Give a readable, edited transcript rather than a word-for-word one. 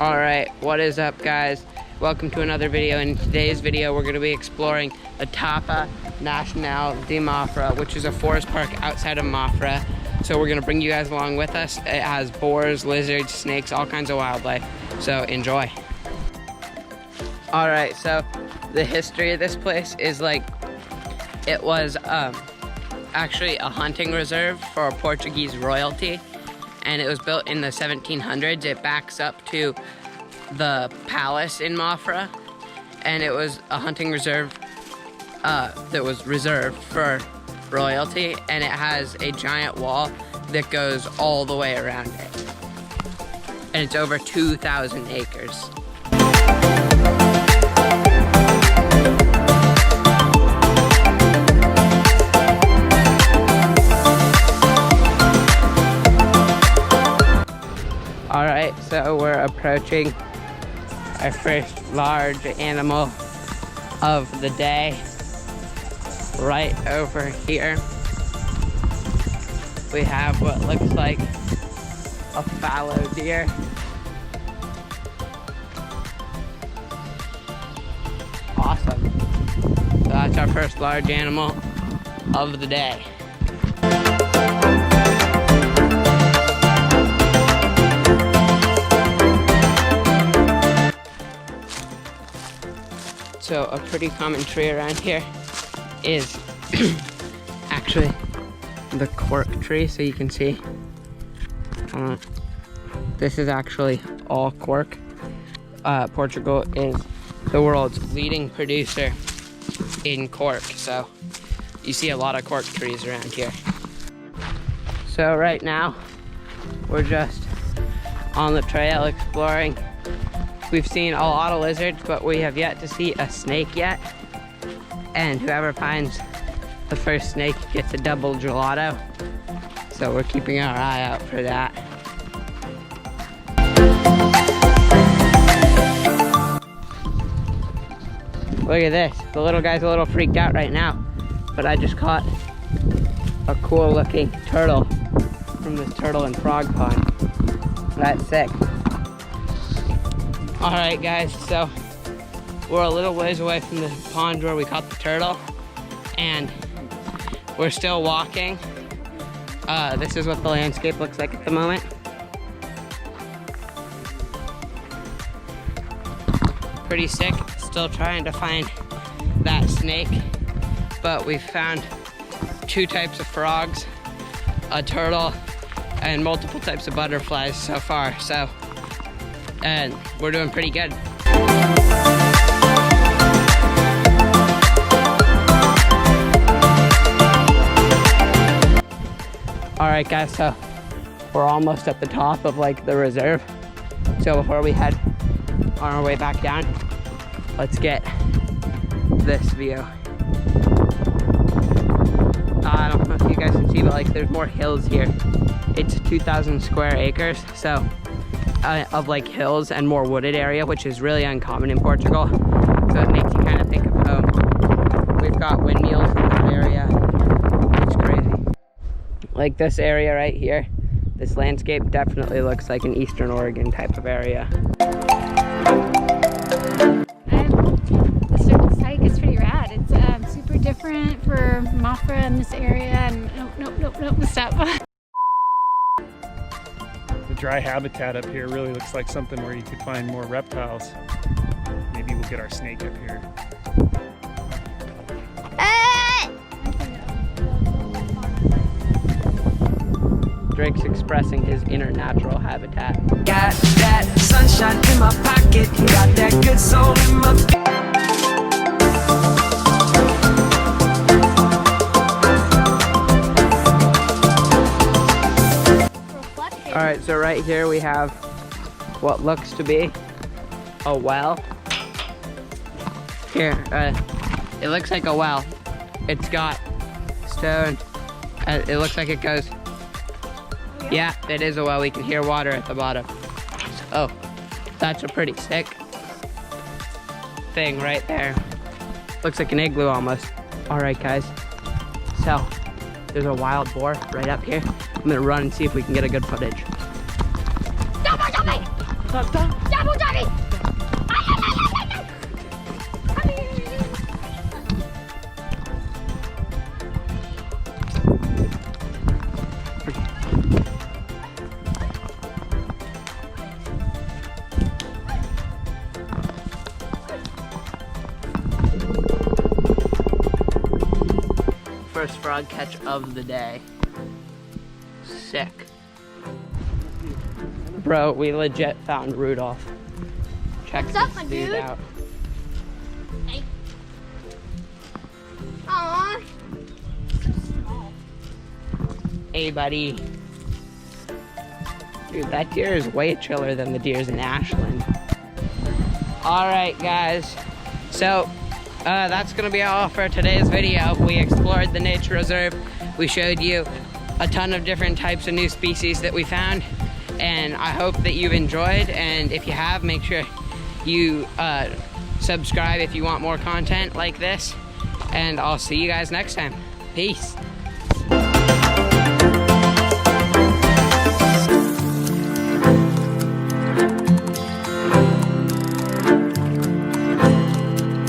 Alright, what is up guys? Welcome to another video. In today's video we're going to be exploring the Tapa Nacional de Mafra, which is a forest park outside of Mafra. So we're going to bring you guys along with us. It has boars, lizards, snakes, all kinds of wildlife. So enjoy. Alright, so the history of this place is like, it was actually a hunting reserve for Portuguese royalty. And it was built in the 1700s. It backs up to the palace in Mafra, and it was a hunting reserve that was reserved for royalty, and it has a giant wall that goes all the way around it. And it's over 2,000 acres. Alright, so we're approaching our first large animal of the day. Right over here, we have what looks like a fallow deer. Awesome. So that's our first large animal of the day. So a pretty common tree around here is actually the cork tree. So you can see this is actually all cork. Portugal is the world's leading producer in cork. So you see a lot of cork trees around here. So right now we're just on the trail exploring. We've seen a lot of lizards, but we have yet to see a snake yet. And whoever finds the first snake gets a double gelato. So we're keeping our eye out for that. Look at this. The little guy's a little freaked out right now, but I just caught a cool looking turtle from this turtle and frog pond. That's sick. Alright guys, so we're a little ways away from the pond where we caught the turtle, and we're still walking. This is what the landscape looks like at the moment. Pretty sick. Still trying to find that snake, but we've found 2 types of frogs, a turtle, and multiple types of butterflies so far. And we're doing pretty good. Alright guys, so we're almost at the top of like the reserve. So before we head on our way back down, let's get this view. I don't know if you guys can see, but like there's more hills here. It's 2,000 square acres, so of like hills and more wooded area, which is really uncommon in Portugal. So it makes you kind of think of home. We've got windmills in that area. It's crazy. Like this area right here, this landscape definitely looks like an Eastern Oregon type of area. This hike is pretty rad. It's super different for Mafra in this area. And nope, stop. The dry habitat up here really looks like something where you could find more reptiles. Maybe we'll get our snake up here. Drake's expressing his inner natural habitat. Got that sunshine in my pocket, got that good soul in my... Alright, so right here we have what looks to be a well. Here, it looks like a well. It's got stone. It looks like it goes... Yeah, it is a well. We can hear water at the bottom. Oh, that's a pretty sick thing right there. Looks like an igloo almost. Alright guys, so there's a wild boar right up here. I'm gonna run and see if we can get a good footage. Double doggy! First frog catch of the day. Sick. Bro, we legit found Rudolph. Check What's up, this my dude dude? out. Hey. Aww. So small. Hey, buddy. Dude, that deer is way chiller than the deers in Ashland. Alright, guys. So, that's gonna be all for today's video. We explored the nature reserve. We showed you a ton of different types of new species that we found. And I hope that you've enjoyed. And if you have, make sure you subscribe if you want more content like this. And I'll see you guys next time. Peace.